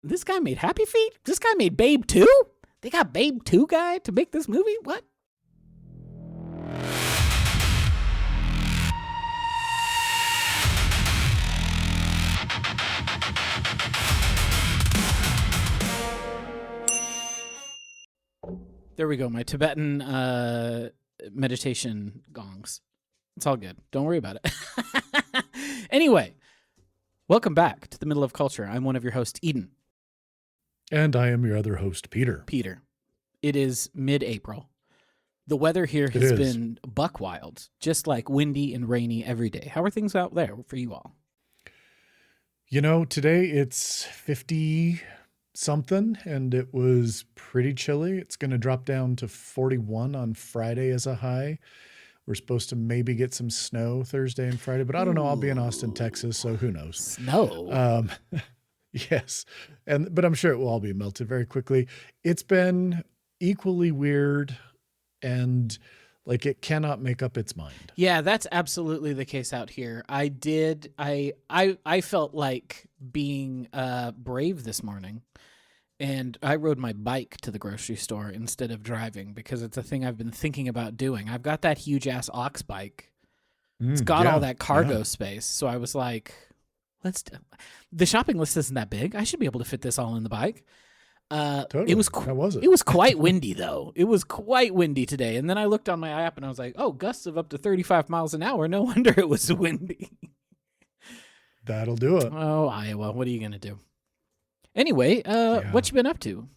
This guy made Happy Feet? This guy made Babe 2? They got Babe 2 guy to make this movie? What? There we go. My Tibetan meditation gongs. It's all good. Don't worry about it. Anyway, welcome back to the Middle of Culture. I'm one of your hosts, Eden. And I am your other host, Peter. It is mid-April. The weather here has been buck wild, just like windy and rainy every day. How are things out there for you all? You know, today it's 50-something, and it was pretty chilly. It's going to drop down to 41 on Friday as a high. We're supposed to maybe get some snow Thursday and Friday, but I don't know. I'll be in Austin, Texas, so who knows? Snow? Yes, but I'm sure it will all be melted very quickly. It's been equally weird, and like it cannot make up its mind. Yeah, that's absolutely the case out here. I felt like being brave this morning, and I rode my bike to the grocery store instead of driving because it's a thing I've been thinking about doing. I've got that huge ass ox bike. It's got all that cargo space, so I was like, the shopping list isn't that big. I should be able to fit this all in the bike. Totally. How was it? It was quite windy, though. It was quite windy today. And then I looked on my app and I was like, oh, gusts of up to 35 miles an hour. No wonder it was windy. That'll do it. Oh, Iowa. What are you going to do? Anyway, what you been up to?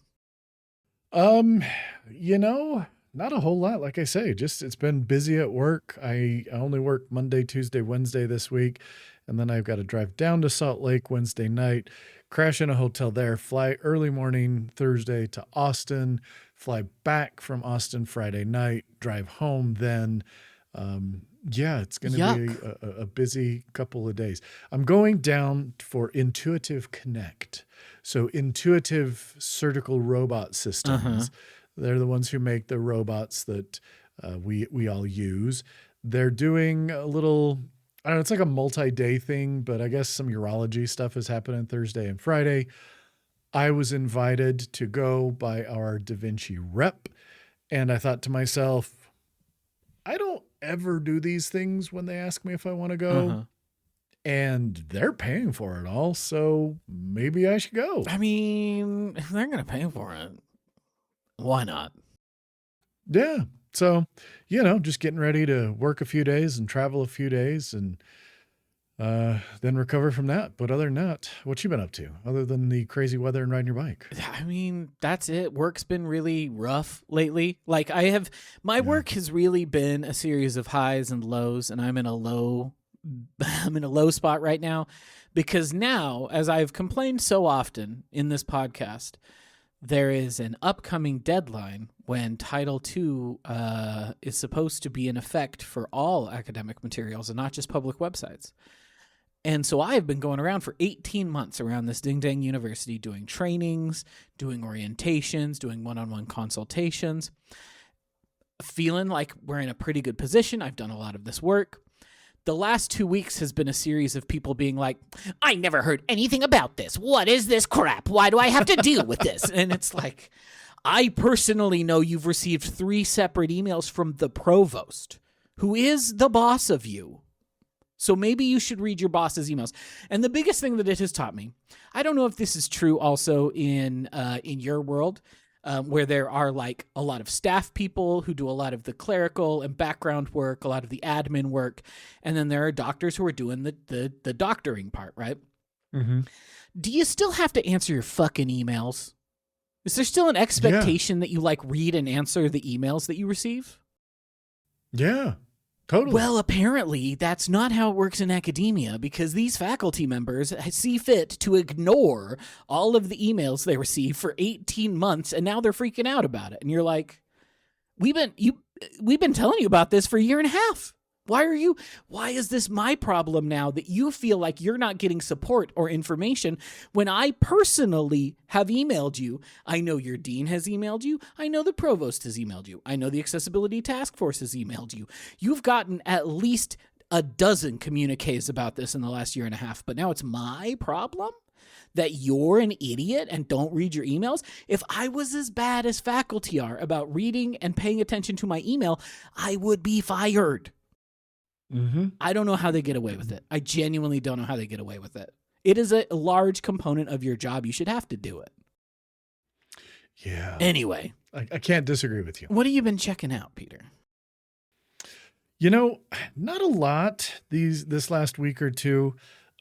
You know, not a whole lot. Like I say, just it's been busy at work. I only work Monday, Tuesday, Wednesday this week. And then I've got to drive down to Salt Lake Wednesday night, crash in a hotel there, fly early morning Thursday to Austin, fly back from Austin Friday night, drive home then. It's going to be a busy couple of days. I'm going down for Intuitive Connect. So Intuitive Surgical Robot Systems. They're the ones who make the robots that we all use. They're doing a little... I don't know, it's like a multi-day thing, but I guess some urology stuff is happening Thursday and Friday. I was invited to go by our Da Vinci rep, and I thought to myself, I don't ever do these things when they ask me if I want to go, and they're paying for it all, so maybe I should go. I mean, if they're going to pay for it, why not? Yeah. So, you know, just getting ready to work a few days and travel a few days and then recover from that. But other than that, what you been up to other than the crazy weather and riding your bike? I mean, that's it. Work's been really rough lately. Like my work has really been a series of highs and lows, and I'm in a low spot right now because now, as I've complained so often in this podcast, there is an upcoming deadline when Title II is supposed to be in effect for all academic materials and not just public websites. And so I have been going around for 18 months around this ding-dang university doing trainings, doing orientations, doing one-on-one consultations, feeling like we're in a pretty good position. I've done a lot of this work. The last 2 weeks has been a series of people being like, I never heard anything about this. What is this crap? Why do I have to deal with this? And it's like, I personally know you've received 3 separate emails from the provost, who is the boss of you. So maybe you should read your boss's emails. And the biggest thing that it has taught me, I don't know if this is true also in your world, where there are like a lot of staff people who do a lot of the clerical and background work, a lot of the admin work, and then there are doctors who are doing the doctoring part, right? Mm-hmm. Do you still have to answer your fucking emails? Is there still an expectation that you like read and answer the emails that you receive? Yeah, totally. Well, apparently that's not how it works in academia because these faculty members see fit to ignore all of the emails they receive for 18 months, and now they're freaking out about it. And you're like, we've been telling you about this for a year and a half. Why is this my problem now that you feel like you're not getting support or information when I personally have emailed you? I know your dean has emailed you. I know the provost has emailed you. I know the accessibility task force has emailed you. You've gotten at least a dozen communiques about this in the last year and a half, but now it's my problem? that you're an idiot and don't read your emails. If I was as bad as faculty are about reading and paying attention to my email, I would be fired. Mm-hmm. I don't know how they get away with it. I genuinely don't know how they get away with it. It is a large component of your job. You should have to do it. Yeah. Anyway. I can't disagree with you. What have you been checking out, Peter? You know, not a lot this last week or two.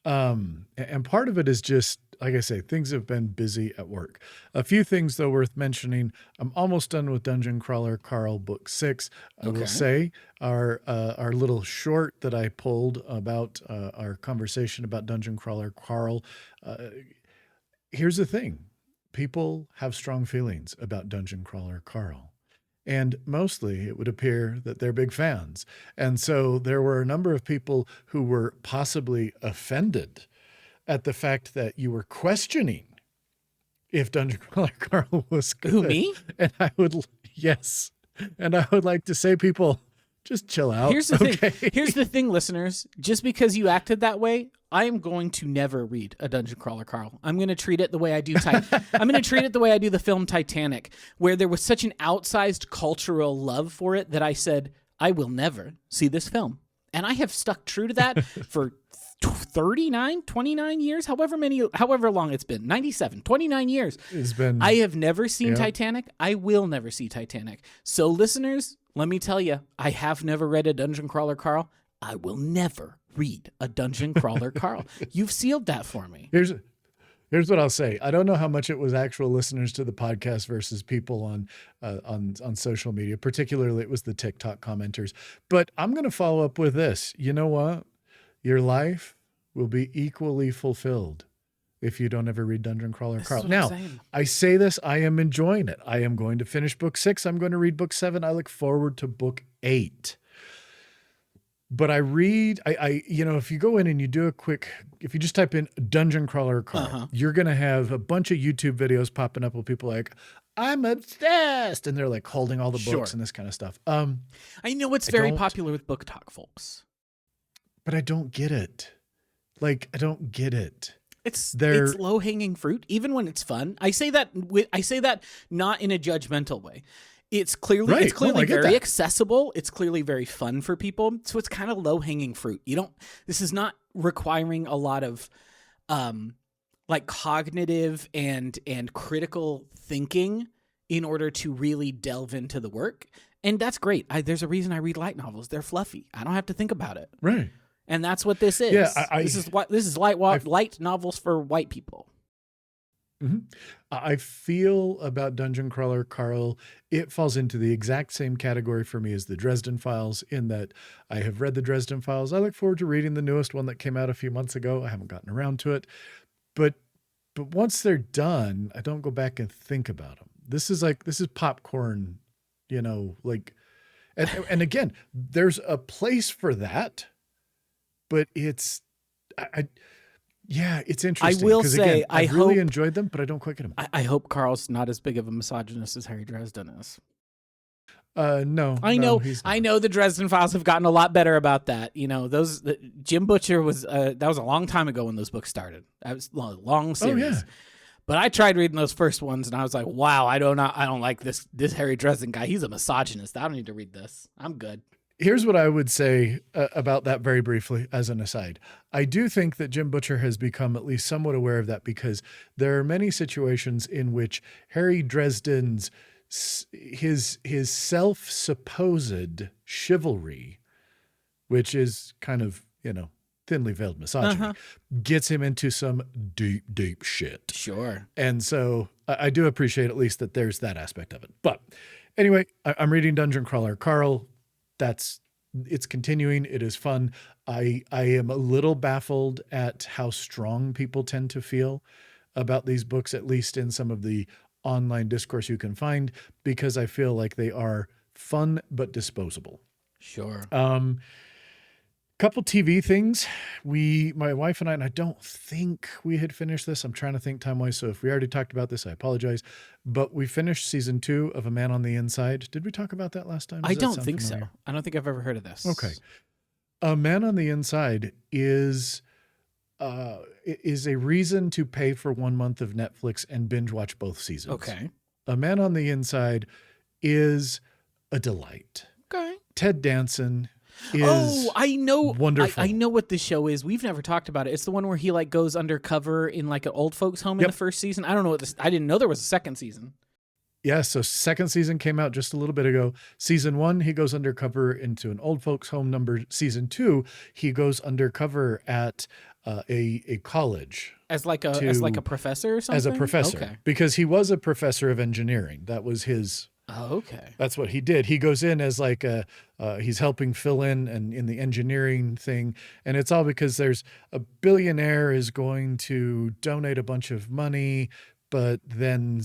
And part of it is just, like I say, things have been busy at work. A few things, though, worth mentioning. I'm almost done with Dungeon Crawler Carl Book 6. I will say our little short that I pulled about our conversation about Dungeon Crawler Carl. Here's the thing. People have strong feelings about Dungeon Crawler Carl. And mostly it would appear that they're big fans. And so there were a number of people who were possibly offended at the fact that you were questioning if Dungeon Crawler Carl was good. Who, me? And yes. And I would like to say, people, just chill out. Here's the thing. Here's the thing, listeners. Just because you acted that way, I am going to never read a Dungeon Crawler Carl. I'm going to treat it the way I do. I'm going to treat it the way I do the film Titanic, where there was such an outsized cultural love for it that I said, I will never see this film. And I have stuck true to that for 29 years, however long it's been, 97, 29 years. It's been. I have never seen Titanic. I will never see Titanic. So listeners, let me tell you, I have never read a Dungeon Crawler Carl. I will never read a Dungeon Crawler Carl. You've sealed that for me. Here's what I'll say. I don't know how much it was actual listeners to the podcast versus people on social media. Particularly, it was the TikTok commenters. But I'm going to follow up with this. You know what? Your life will be equally fulfilled if you don't ever read Dungeon Crawler Carl. Now, I say this, I am enjoying it. I am going to finish book 6. I'm going to read book 7. I look forward to book 8. But I if you go in and you do if you just type in Dungeon Crawler Carl, you're going to have a bunch of YouTube videos popping up with people like, I'm obsessed. And they're like holding all the books and this kind of stuff. I know it's very popular with book talk folks. But I don't get it. Like, I don't get it. It's low hanging fruit, even when it's fun. I say that not in a judgmental way. It's clearly very accessible. It's clearly very fun for people. So it's kind of low hanging fruit. This is not requiring a lot of like cognitive and critical thinking in order to really delve into the work. And that's great. There's a reason I read light novels. They're fluffy. I don't have to think about it. Right. And that's what this is. Yeah, this is light novels for white people. Mm-hmm. I feel about Dungeon Crawler Carl, it falls into the exact same category for me as the Dresden Files, in that I have read the Dresden Files. I look forward to reading the newest one that came out a few months ago. I haven't gotten around to it, but once they're done, I don't go back and think about them. This is popcorn, like, and again, there's a place for that, but it's interesting. I will say, again, I really enjoyed them, but I don't quite get them. I hope Carl's not as big of a misogynist as Harry Dresden is. No. I know the Dresden Files have gotten a lot better about that. Jim Butcher was that was a long time ago when those books started. That was a long series. Oh, yeah. But I tried reading those first ones and I was like, wow, I don't like this Harry Dresden guy. He's a misogynist. I don't need to read this. I'm good. Here's what I would say about that very briefly as an aside. I do think that Jim Butcher has become at least somewhat aware of that, because there are many situations in which Harry Dresden's his self-supposed chivalry, which is kind of, thinly veiled misogyny, gets him into some deep, deep shit. Sure. And so I do appreciate at least that there's that aspect of it. But anyway, I'm reading Dungeon Crawler Carl. It's continuing. It is fun. I am a little baffled at how strong people tend to feel about these books, at least in some of the online discourse you can find, because I feel like they are fun but disposable. Sure. Couple TV things. My wife and I don't think we had finished this. I'm trying to think time-wise, so if we already talked about this, I apologize. But we finished season 2 of A Man on the Inside. Did we talk about that last time? I don't think so. I don't think I've ever heard of this. Okay. A Man on the Inside is is a reason to pay for 1 month of Netflix and binge watch both seasons. Okay. A Man on the Inside is a delight. Okay. Ted Danson is I know. wonderful. I know what this show is. We've never talked about it. It's the one where he like goes undercover in like an old folks home in the first season. I don't know what this. I didn't know there was a second season. Yeah, so second season came out just a little bit ago. Season 1, he goes undercover into an old folks home. Season 2, he goes undercover at a college As like a professor or something? as a professor. Okay. Because he was a professor of engineering. That was his. Oh, okay. That's what he did. He goes in as like he's helping fill in and in the engineering thing. And it's all because there's a billionaire is going to donate a bunch of money, but then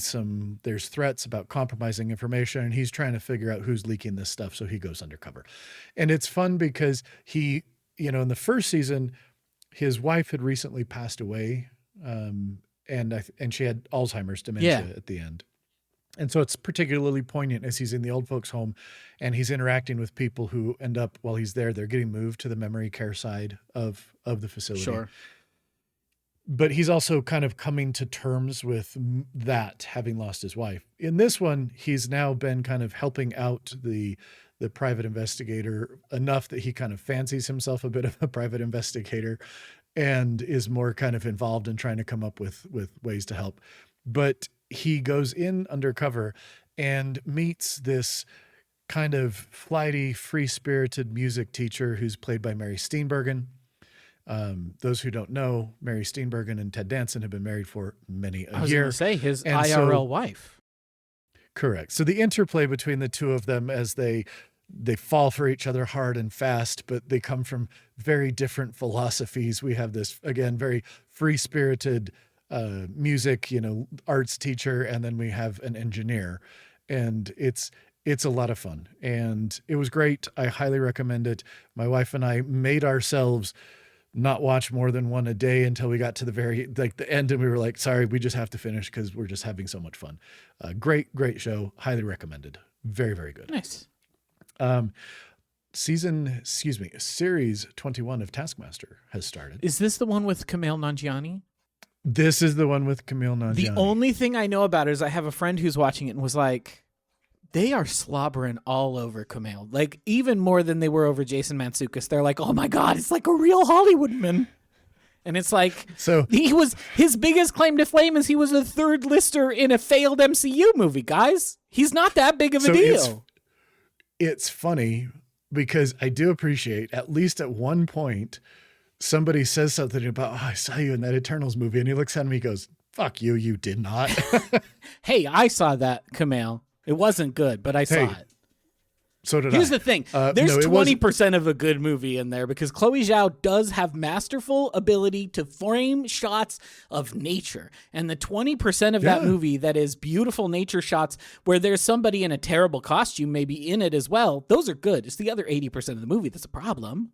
there's threats about compromising information, and he's trying to figure out who's leaking this stuff. So he goes undercover. And it's fun because he, in the first season, his wife had recently passed away. And she had Alzheimer's dementia at the end. And so it's particularly poignant as he's in the old folks home and he's interacting with people who end up, while he's there, they're getting moved to the memory care side of the facility. Sure. But he's also kind of coming to terms with that, having lost his wife. In this one, he's now been kind of helping out the private investigator enough that he kind of fancies himself a bit of a private investigator and is more kind of involved in trying to come up with ways to help. But he goes in undercover and meets this kind of flighty, free-spirited music teacher who's played by Mary Steenburgen. Those who don't know, Mary Steenburgen and Ted Danson have been married for many a year. I was going to say his IRL wife. Correct. So the interplay between the two of them as they fall for each other hard and fast, but they come from very different philosophies. We have this, again, very free-spirited music, arts teacher, and then we have an engineer, and it's a lot of fun, and it was great. I highly recommend it. My wife and I made ourselves not watch more than one a day until we got to the end, and we were like, sorry, we just have to finish because we're just having so much fun. Great show. Highly recommended. Very, very good. Nice. Series 21 of Taskmaster has started. Is this the one with Kumail Nanjiani? This is the one with Kumail Nanjiani. The only thing I know about it is I have a friend who's watching it and was like, they are slobbering all over Kumail. Like, even more than they were over Jason Mantzoukas. They're like, oh my God, it's like a real Hollywoodman. And it's like, so his biggest claim to fame is he was a third lister in a failed MCU movie, guys. He's not that big of a deal. It's funny because I do appreciate, at least at one point, somebody says something about, I saw you in that Eternals movie. And he looks at me and goes, fuck you, you did not. Hey, I saw that, Kumail. It wasn't good, but I saw it. So did Here's the thing. There's 20% of a good movie in there because Chloe Zhao does have masterful ability to frame shots of nature. And the 20% of that movie that is beautiful nature shots where there's somebody in a terrible costume maybe in it as well, those are good. It's the other 80% of the movie that's a problem.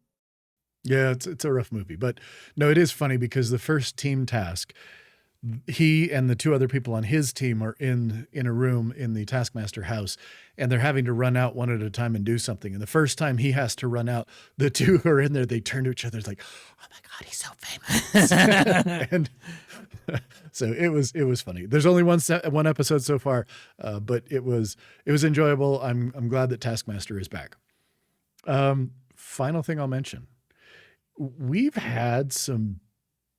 Yeah, it's a rough movie. But no, it is funny because the first team task, he and the two other people on his team are in a room in the Taskmaster house, and they're having to run out one at a time and do something. And the first time he has to run out, the two who are in there, they turn to each other like, oh my God, he's so famous. And so it was funny. There's only one episode so far, but it was enjoyable. I'm glad that Taskmaster is back. Final thing I'll mention. We've had some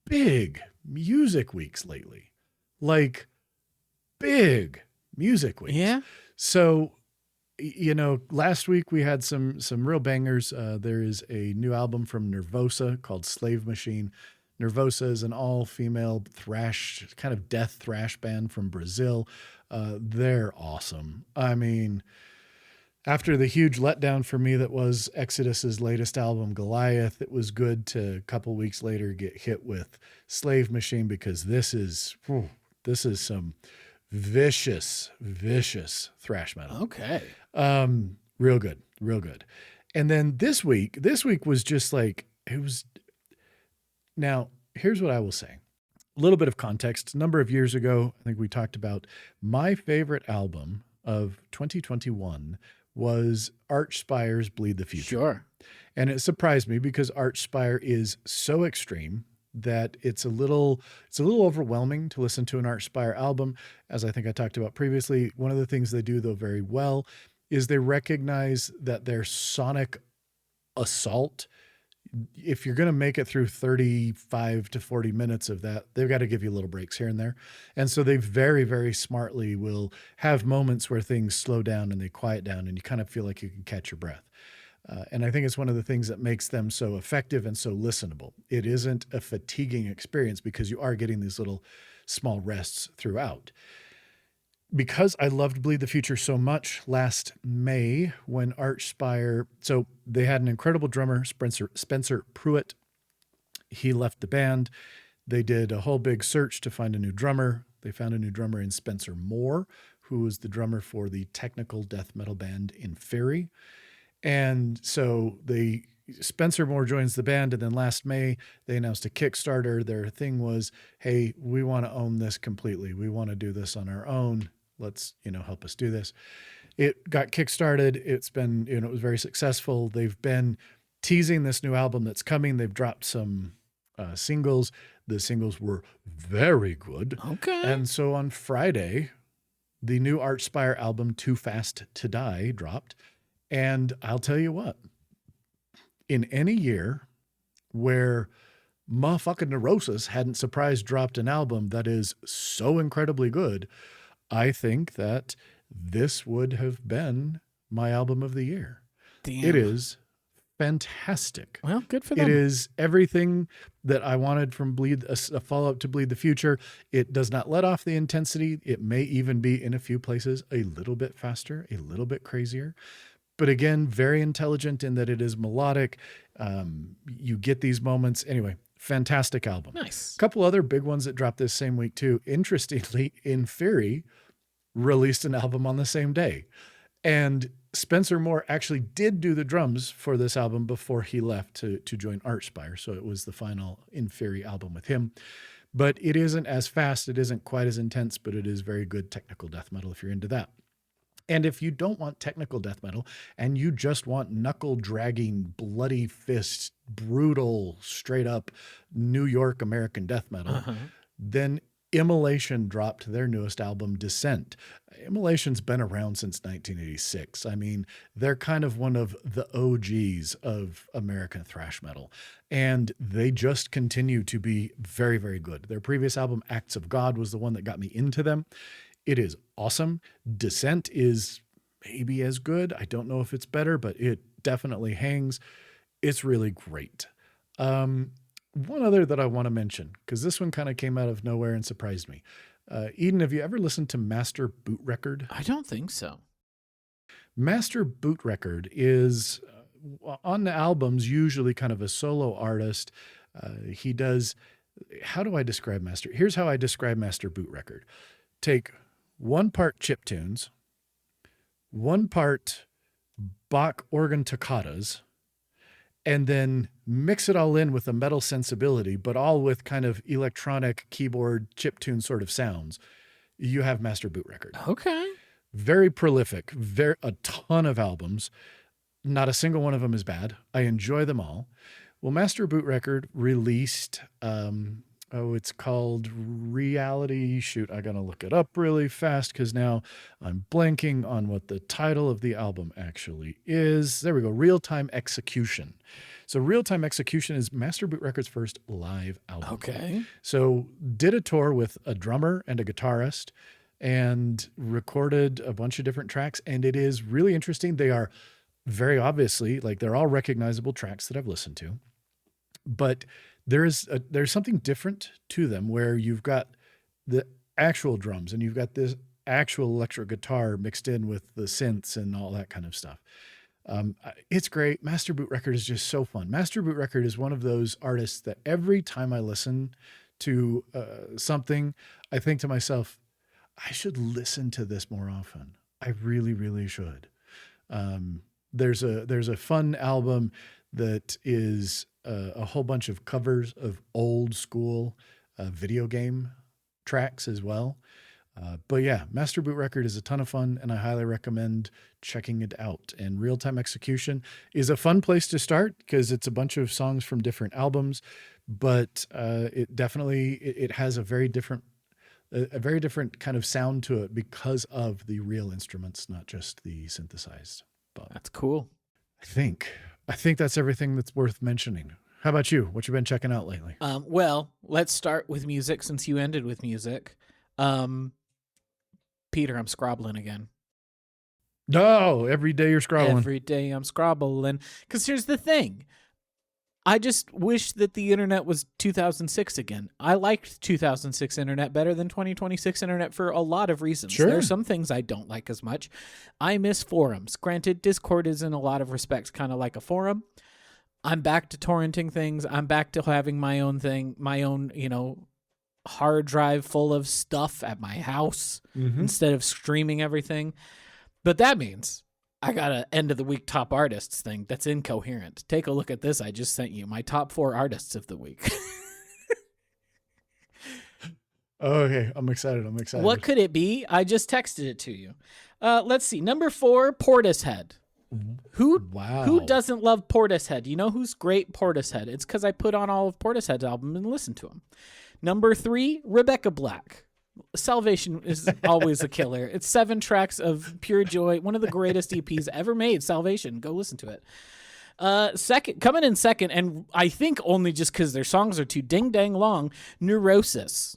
big music weeks lately, like big music weeks. Yeah. So, last week we had some real bangers. There is a new album from Nervosa called Slave Machine. Nervosa is an all-female thrash, kind of death thrash band from Brazil. They're awesome. I mean, after the huge letdown for me that was Exodus's latest album, Goliath, it was good to a couple weeks later get hit with Slave Machine because this is some vicious thrash metal. Okay. Real good. And then this week was just like, it was. Now, here's what I will say. A little bit of context. A number of years ago, I think we talked about my favorite album of 2021 was Archspire's Bleed the Future. Sure. And it surprised me because Archspire is so extreme. that it's a little overwhelming to listen to an Archspire album. As I think I talked about previously, one of the things they do though very well is they recognize that their sonic assault, if you're going to make it through 35 to 40 minutes of that, they've got to give you little breaks here and there. And so they very, very smartly will have moments where things slow down and they quiet down and you kind of feel like you can catch your breath. And I think it's one of the things that makes them so effective and so listenable. It isn't a fatiguing experience because you are getting these little small rests throughout. Because I loved Bleed the Future so much, last May when Archspire, so they had an incredible drummer, Spencer Pruitt. He left the band. They did a whole big search to find a new drummer. They found a new drummer in Spencer Moore, who was the drummer for the technical death metal band Inferi. And so Spencer Moore joins the band, and then last May they announced a Kickstarter. Their thing was, hey, we want to own this completely. We want to do this on our own. Let's, help us do this. It got kickstarted. It's been, it was very successful. They've been teasing this new album that's coming. They've dropped some singles. The singles were very good. Okay. And so on Friday, the new Archspire album, Too Fast to Die, dropped. And I'll tell you what, in any year where motherfucking Neurosis hadn't surprise dropped an album that is so incredibly good, I think that this would have been my album of the year. Damn. It is fantastic. Well, good for them. It is everything that I wanted from a follow-up to Bleed the Future. It does not let off the intensity. It may even be, in a few places, a little bit faster, a little bit crazier. But again, very intelligent in that it is melodic. You get these moments. Anyway, fantastic album. Nice. A couple other big ones that dropped this same week too. Interestingly, Inferi released an album on the same day. And Spencer Moore actually did do the drums for this album before he left to join Archspire. So it was the final Inferi album with him. But it isn't as fast. It isn't quite as intense, but it is very good technical death metal if you're into that. And if you don't want technical death metal and you just want knuckle dragging, bloody fist, brutal, straight up New York American death metal, then Immolation dropped their newest album, Descent. Immolation's been around since 1986. I mean, they're kind of one of the OGs of American thrash metal, and they just continue to be very, very good. Their previous album, Acts of God, was the one that got me into them. It is awesome. Descent is maybe as good. I don't know if it's better, but it definitely hangs. It's really great. One other that I want to mention, because this one kind of came out of nowhere and surprised me. Eden, have you ever listened to Master Boot Record? I don't think so. Master Boot Record is on the albums, usually kind of a solo artist. He does, how do I describe Master? Here's how I describe Master Boot Record. Take 1 part chiptunes, 1 part Bach organ toccatas, and then mix it all in with a metal sensibility, but all with kind of electronic keyboard chiptune sort of sounds. You have Master Boot Record. Okay. Very prolific, a ton of albums. Not a single one of them is bad. I enjoy them all. Well, Master Boot Record released, it's called Reality. Shoot, I gotta look it up really fast because now I'm blanking on what the title of the album actually is. There we go, Real Time Execution. So Real Time Execution is Master Boot Record's first live album. Okay. So did a tour with a drummer and a guitarist and recorded a bunch of different tracks. And it is really interesting. They are very obviously, like, they're all recognizable tracks that I've listened to, but there's something different to them where you've got the actual drums and you've got this actual electric guitar mixed in with the synths and all that kind of stuff. It's great. Master Boot Record is just so fun. Master Boot Record is one of those artists that every time I listen to something, I think to myself, I should listen to this more often. I really, really should. There's a fun album that is a whole bunch of covers of old school video game tracks as well. But yeah, Master Boot Record is a ton of fun, and I highly recommend checking it out. And Real Time Execution is a fun place to start because it's a bunch of songs from different albums. but it definitely it has a very different kind of sound to it because of the real instruments, not just the synthesized. But That's cool. I think that's everything that's worth mentioning. How about you? What you been checking out lately? Well, let's start with music since you ended with music. Peter, I'm scrobbling again. No, every day you're scrolling. Every day I'm scrobbling. Because here's the thing. I just wish that the internet was 2006 again. I liked 2006 internet better than 2026 internet for a lot of reasons. Sure. There are some things I don't like as much. I miss forums. Granted, Discord is in a lot of respects kind of like a forum. I'm back to torrenting things. I'm back to having my own thing, my own, hard drive full of stuff at my house instead of streaming everything. But that means I got an end of the week top artists thing that's incoherent. Take a look at this. I just sent you my top 4 artists of the week. Okay, I'm excited. What could it be? I just texted it to you. Let's see. Number 4, Portishead. Who doesn't love Portishead? You know who's great? Portishead. It's because I put on all of Portishead's album and listened to him. Number 3, Rebecca Black. Salvation is always a killer. It's 7 tracks of pure joy. One of the greatest EPs ever made. Salvation. Go listen to it. Coming in second, and I think only just because their songs are too ding dang long. Neurosis.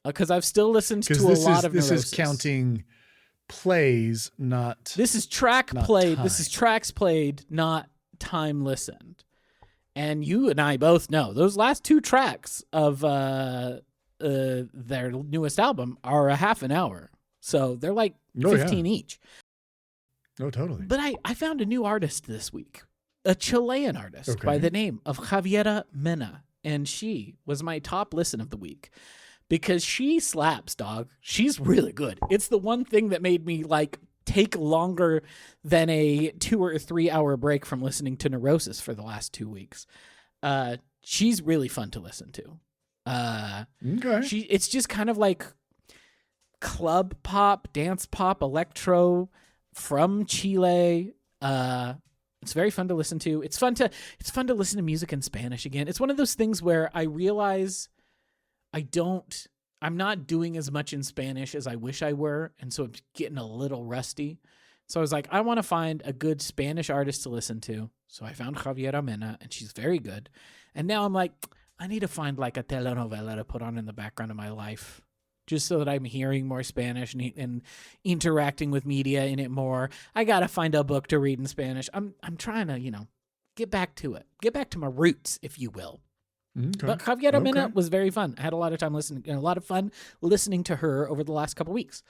Because I've still listened to a lot of Neurosis. This is counting plays, not. This is track played. Time. This is tracks played, not time listened. And you and I both know those last 2 tracks of their newest album are a half an hour. So they're like 15 each. Oh, totally. But I found a new artist this week, a Chilean artist by the name of Javiera Mena. And she was my top listen of the week because she slaps, dog. She's really good. It's the one thing that made me take longer than a 2 or 3 hour break from listening to Neurosis for the last 2 weeks. She's really fun to listen to. Okay. It's just kind of like club pop, dance pop, electro from Chile. It's very fun to listen to. It's fun to listen to music in Spanish again. It's one of those things where I realize I'm not doing as much in Spanish as I wish I were, and so I'm getting a little rusty. So I was like, I want to find a good Spanish artist to listen to. So I found Javiera Mena, and she's very good. And now I'm like, I need to find a telenovela to put on in the background of my life, just so that I'm hearing more Spanish and interacting with media in it more. I got to find a book to read in Spanish. I'm trying to, get back to it. Get back to my roots, if you will. Okay. But Javiera Mena was very fun. I had a lot of time listening and a lot of fun listening to her over the last couple weeks.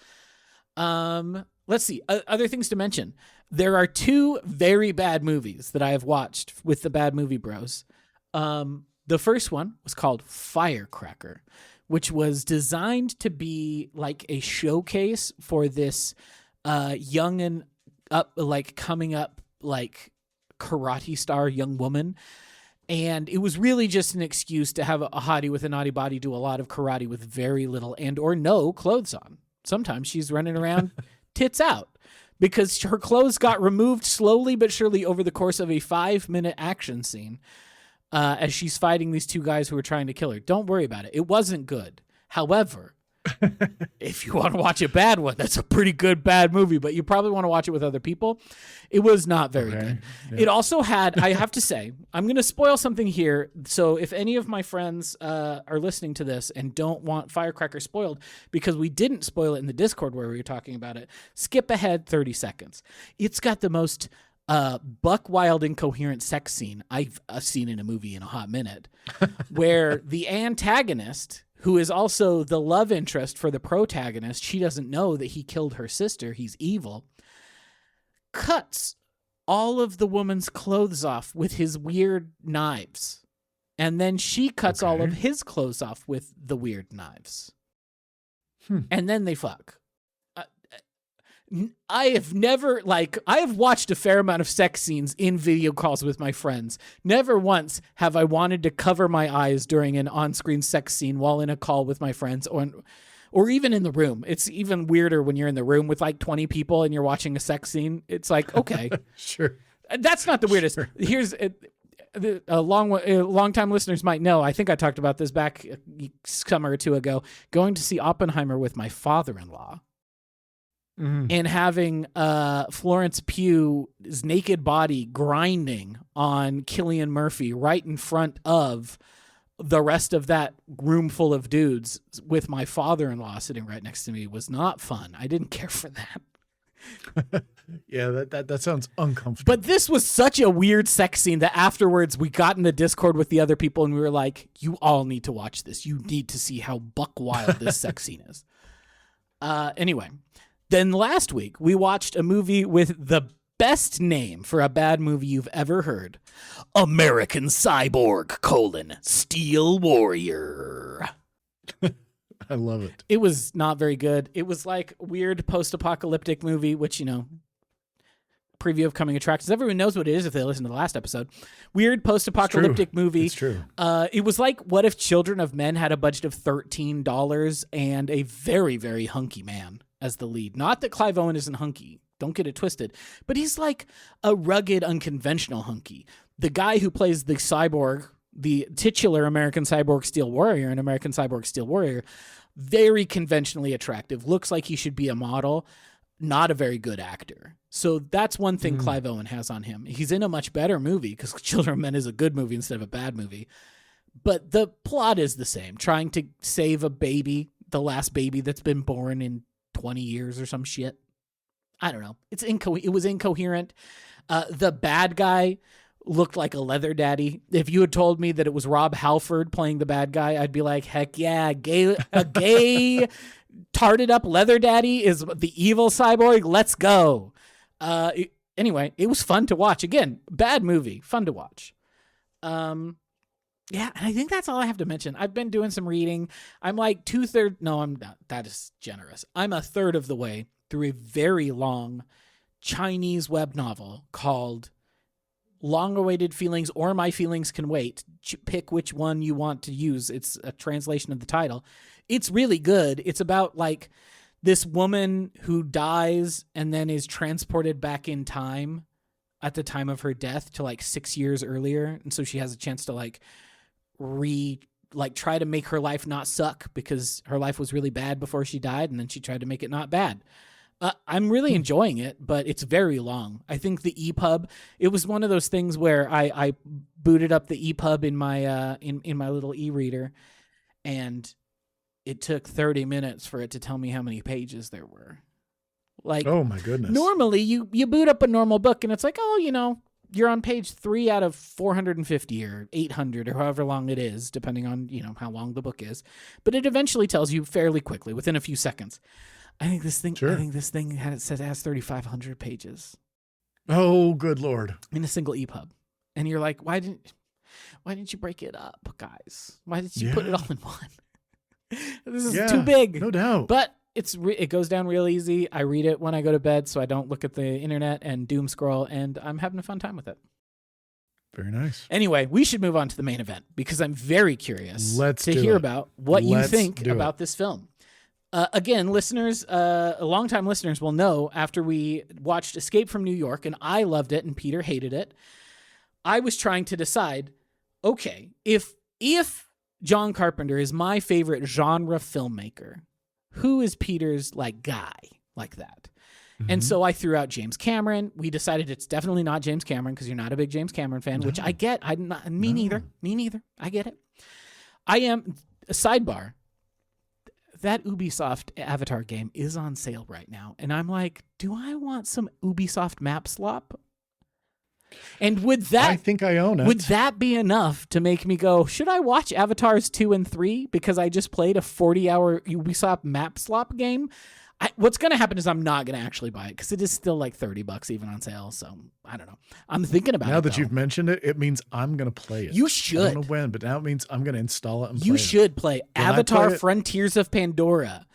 Let's see. Other things to mention. There are 2 very bad movies that I have watched with the Bad Movie Bros. The first one was called Firecracker, which was designed to be like a showcase for this young and coming up karate star young woman. And it was really just an excuse to have a hottie with a naughty body do a lot of karate with very little and or no clothes on. Sometimes she's running around tits out because her clothes got removed slowly but surely over the course of a 5-minute action scene as she's fighting these 2 guys who are trying to kill her. Don't worry about it. It wasn't good. However, if you want to watch a bad one, that's a pretty good bad movie, but you probably want to watch it with other people. It was not very good. Yeah. It also had, I have to say, I'm going to spoil something here. So if any of my friends are listening to this and don't want Firecracker spoiled because we didn't spoil it in the Discord where we were talking about it, skip ahead 30 seconds. It's got the most buck wild incoherent sex scene I've seen in a movie in a hot minute where the antagonist, who is also the love interest for the protagonist, she doesn't know that he killed her sister, he's evil, cuts all of the woman's clothes off with his weird knives. And then she cuts all of his clothes off with the weird knives. And then they fuck. I have watched a fair amount of sex scenes in video calls with my friends. Never once have I wanted to cover my eyes during an on-screen sex scene while in a call with my friends or even in the room. It's even weirder when you're in the room with 20 people and you're watching a sex scene. It's like, okay. Sure. That's not the weirdest. Sure. long-time listeners might know, I think I talked about this back a summer or two ago, going to see Oppenheimer with my father-in-law. And having Florence Pugh's naked body grinding on Cillian Murphy right in front of the rest of that room full of dudes with my father-in-law sitting right next to me was not fun. I didn't care for that. Yeah, that sounds uncomfortable. But this was such a weird sex scene that afterwards we got in the Discord with the other people and we were like, you all need to watch this. You need to see how buck wild this sex scene is. Anyway. Then last week, we watched a movie with the best name for a bad movie you've ever heard. American Cyborg, Steel Warrior. I love it. It was not very good. It was like a weird post-apocalyptic movie, which, preview of coming attractions. Everyone knows what it is if they listen to the last episode. Weird post-apocalyptic movie. It's true. It was like, what if Children of Men had a budget of $13 and a very, very hunky man as the lead? Not that Clive Owen isn't hunky. Don't get it twisted. But he's like a rugged, unconventional hunky. The guy who plays the cyborg, the titular American Cyborg Steel Warrior and American Cyborg Steel Warrior, very conventionally attractive. Looks like he should be a model. Not a very good actor. So that's one thing Clive Owen has on him. He's in a much better movie because Children of Men is a good movie instead of a bad movie. But the plot is the same. Trying to save a baby, the last baby that's been born in 20 years or some shit. I don't know. It was incoherent. The bad guy looked like a leather daddy. If you had told me that it was Rob Halford playing the bad guy, I'd be like, heck yeah, a gay tarted up leather daddy is the evil cyborg. Let's go. Anyway, it was fun to watch. Again, bad movie, fun to watch. Yeah, and I think that's all I have to mention. I've been doing some reading. I'm like 2/3. No, I'm not. That is generous. I'm a third of the way through a very long Chinese web novel called Long-Awaited Feelings or My Feelings Can Wait. Pick which one you want to use. It's a translation of the title. It's really good. It's about like this woman who dies and then is transported back in time at the time of her death to like 6 years earlier. And so she has a chance to try to make her life not suck because her life was really bad before she died. And then she tried to make it not bad. I'm really enjoying it, but it's very long. I think the EPUB, it was one of those things where I booted up the EPUB in my in my little e-reader, and it took 30 minutes for it to tell me how many pages there were. Like, oh my goodness. Normally you boot up a normal book and it's like, you're on page 3 out of 450 or 800 or however long it is, depending on, how long the book is. But it eventually tells you fairly quickly within a few seconds. I think this thing has 3,500 pages. Oh, good Lord. In a single EPUB. And you're like, why didn't you break it up, guys? Why did you put it all in one? This is too big. No doubt. But it goes down real easy. I read it when I go to bed so I don't look at the internet and doom scroll, and I'm having a fun time with it. Very nice. Anyway, we should move on to the main event because I'm very curious to hear about what you think about this film. Again, listeners, longtime listeners will know after we watched Escape from New York, and I loved it and Peter hated it, I was trying to decide, okay, if John Carpenter is my favorite genre filmmaker, who is Peter's guy like that? Mm-hmm. And so I threw out James Cameron. We decided it's definitely not James Cameron because you're not a big James Cameron fan, which I get. Me neither. I get it. I am. A sidebar. That Ubisoft Avatar game is on sale right now. And I'm like, do I want some Ubisoft map slop? And I think I own it. Would that be enough to make me go, should I watch Avatars 2 and 3 because I just played a 40-hour Ubisoft map slop game? What's going to happen is I'm not going to actually buy it because it is still $30 even on sale. So I don't know. I'm thinking about it. Now that you've mentioned it, it means I'm going to play it. You should. I don't know when, but now it means I'm going to install it and play it. You should play Avatar Frontiers of Pandora.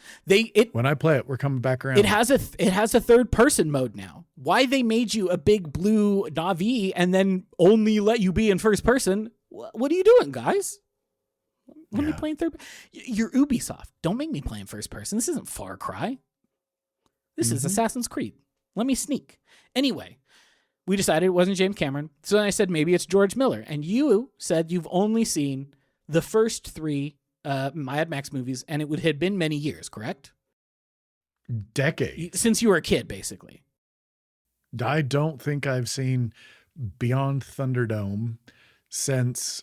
When I play it, we're coming back around. It has a third person mode now. Why they made you a big blue Na'vi and then only let you be in first person? What are you doing, guys? Let me play in third. You're Ubisoft. Don't make me play in first person. This isn't Far Cry. This is Assassin's Creed. Let me sneak. Anyway, we decided it wasn't James Cameron. So then I said, maybe it's George Miller. And you said you've only seen the first 3 Mad Max movies, and it would have been many years, correct? Decades. Since you were a kid, basically. I don't think I've seen Beyond Thunderdome since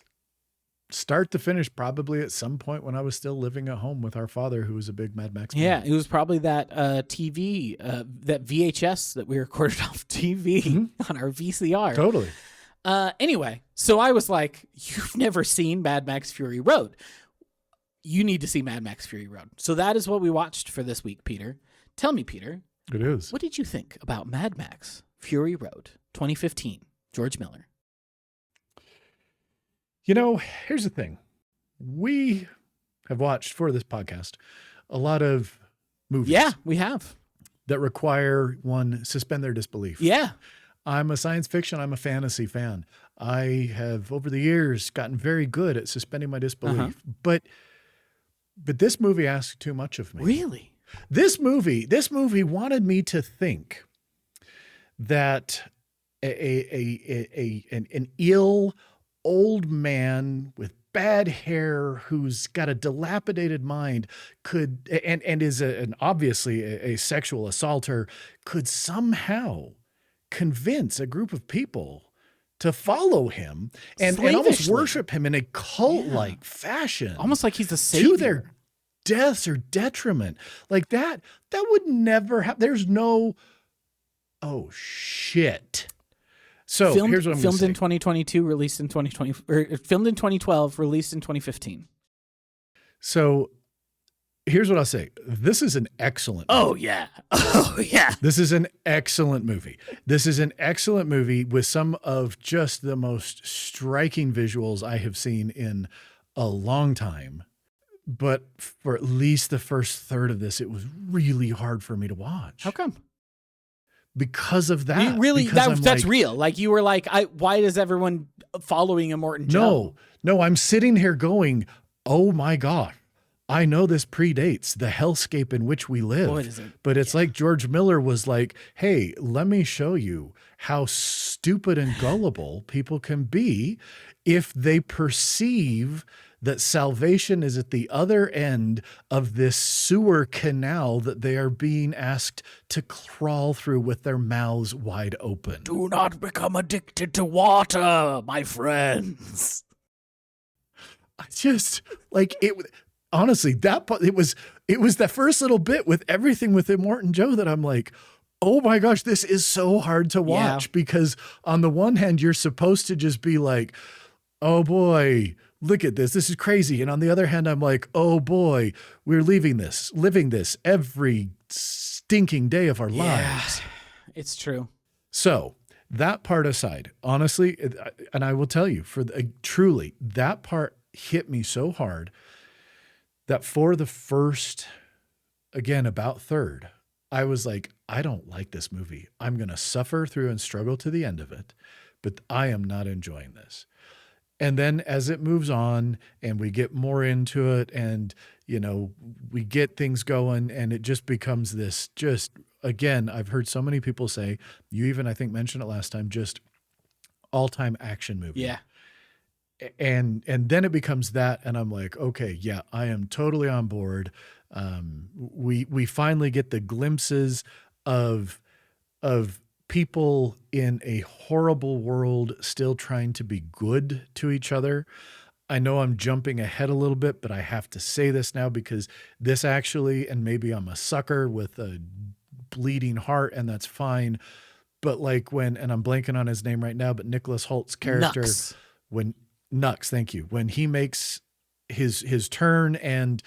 start to finish, probably at some point when I was still living at home with our father, who was a big Mad Max fan. Yeah, it was probably that TV, that VHS that we recorded off TV on our VCR. Totally. Anyway, so I was like, you've never seen Mad Max Fury Road. You need to see Mad Max Fury Road. So that is what we watched for this week, Peter. Tell me, Peter. It is. What did you think about Mad Max Fury Road 2015, George Miller? You know, here's the thing. We have watched for this podcast a lot of movies. Yeah, we have. That require one suspend their disbelief. Yeah. I'm a science fiction, I'm a fantasy fan. I have over the years gotten very good at suspending my disbelief. But this movie asked too much of me. Really? This movie wanted me to think that an ill old man with bad hair who's got a dilapidated mind could and is obviously a sexual assaulter could somehow convince a group of people to follow him and almost worship him in a cult-like fashion. Almost like he's the savior. To their deaths or detriment. Like that would never happen. There's no, oh shit. So here's what I'm filmed in 2022, released in 2020, or filmed in 2012, released in 2015. So here's what I'll say. This is an excellent movie. Oh yeah. Oh yeah. This is an excellent movie. This is an excellent movie with some of just the most striking visuals I have seen in a long time. But for at least the first third of this, it was really hard for me to watch. How come? Because of that. Really? That's real. Like you were like, why is everyone following Immortan Joe? No, I'm sitting here going, oh my God, I know this predates the hellscape in which we live. Boy, does it, but it's like George Miller was like, hey, let me show you how stupid and gullible people can be if they perceive that salvation is at the other end of this sewer canal that they are being asked to crawl through with their mouths wide open. Do not become addicted to water, my friends. I just like it. Honestly, that part, it was that first little bit with everything with Immortan Joe that I'm like, oh my gosh, this is so hard to watch because on the one hand, you're supposed to just be like, oh boy, look at this. This is crazy. And on the other hand, I'm like, oh boy, we're living this every stinking day of our lives. It's true. So that part aside, honestly, and I will tell you truly, that part hit me so hard that for the first, again, about third, I was like, I don't like this movie. I'm going to suffer through and struggle to the end of it, but I am not enjoying this. And then as it moves on and we get more into it and, we get things going and it just becomes this again, I've heard so many people say, you even, I think, mentioned it last time, just all-time action movie. Yeah. And then it becomes that. And I'm like, okay, yeah, I am totally on board. We finally get the glimpses of people in a horrible world still trying to be good to each other. I know I'm jumping ahead a little bit, but I have to say this now because this actually, and maybe I'm a sucker with a bleeding heart and that's fine. But like and I'm blanking on his name right now, but Nicholas Holt's character, Nux, thank you. When he makes his turn and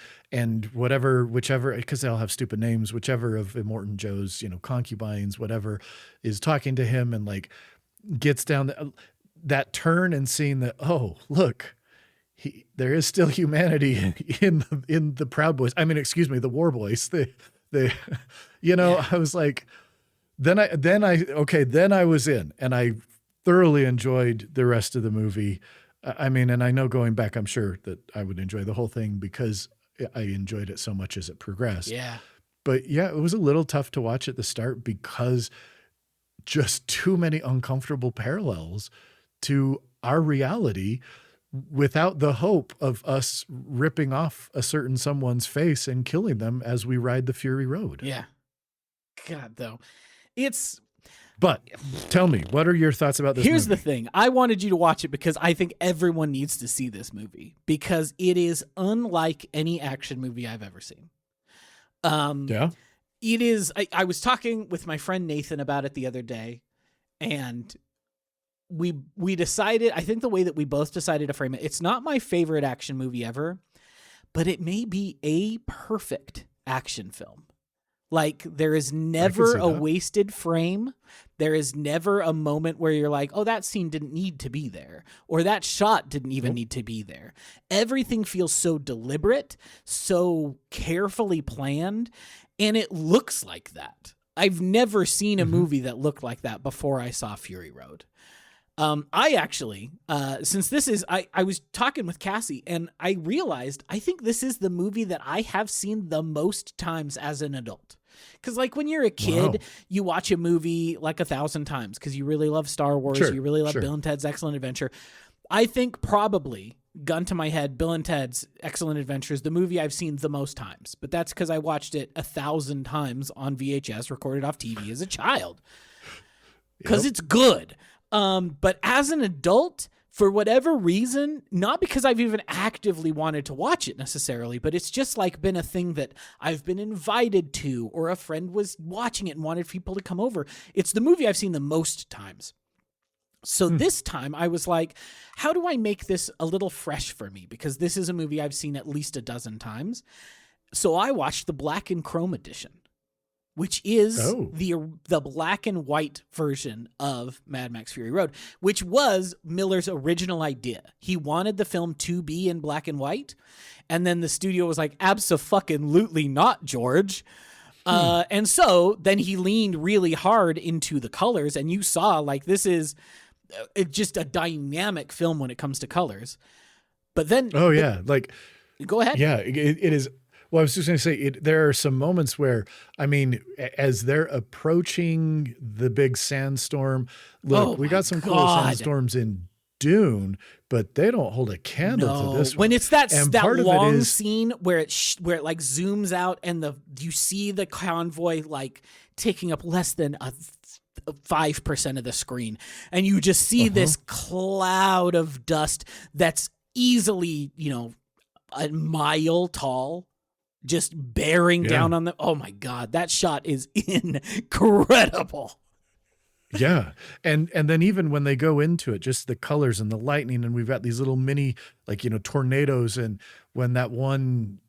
whichever, because they'll have stupid names, whichever of Immortan Joe's, concubines, whatever, is talking to him and like gets down that turn and seeing that, oh, look, there is still humanity in the Proud Boys. I mean, excuse me, the War Boys. I was like, then I was in and I thoroughly enjoyed the rest of the movie. I mean, and I know going back, I'm sure that I would enjoy the whole thing because I enjoyed it so much as it progressed. Yeah. But yeah, it was a little tough to watch at the start because just too many uncomfortable parallels to our reality without the hope of us ripping off a certain someone's face and killing them as we ride the Fury Road. Yeah. God, though. But tell me, what are your thoughts about this Here's movie? the thing. I wanted you to watch it because I think everyone needs to see this movie because it is unlike any action movie I've ever seen. Yeah. It is. I was talking with my friend Nathan about it the other day, and we decided, I think the way that we both decided to frame it, it's not my favorite action movie ever, but it may be a perfect action film. Like, there is never a wasted frame. There is never a moment where you're like, oh, that scene didn't need to be there, or that shot didn't even need to be there. Everything feels so deliberate, so carefully planned, and it looks like that. I've never seen a movie that looked like that before I saw Fury Road. I actually, since this is, I was talking with Cassie and I realized I think this is the movie that I have seen the most times as an adult. Because like when you're a kid, you watch a movie like 1,000 times because you really love Star Wars, you really love Bill and Ted's Excellent Adventure. I think probably, gun to my head, Bill and Ted's Excellent Adventure is the movie I've seen the most times. But that's because I watched it 1,000 times on VHS, recorded off TV as a child. Because it's good. But as an adult, for whatever reason, not because I've even actively wanted to watch it necessarily, but it's just like been a thing that I've been invited to, or a friend was watching it and wanted people to come over. It's the movie I've seen the most times. So this time I was like, how do I make this a little fresh for me? Because this is a movie I've seen at least a dozen times. So I watched the black and chrome edition, which is the black and white version of Mad Max Fury Road, which was Miller's original idea. He wanted the film to be in black and white, and then the studio was like, abso-fucking-lutely not, George. And so then he leaned really hard into the colors, and you saw, like, this is just a dynamic film when it comes to colors. But then... Oh, yeah. Like... Go ahead. Yeah, it is... Well, I was just going to say, there are some moments where, I mean, as they're approaching the big sandstorm, look, we got some cool sandstorms in Dune, but they don't hold a candle to this one. When it's that long scene where it like zooms out and you see the convoy like taking up less than 5% of the screen, and you just see this cloud of dust that's easily, a mile tall, just bearing down on them. Oh my God, that shot is incredible. Yeah. And then even when they go into it, just the colors and the lightning, and we've got these little mini, like, tornadoes. And when that one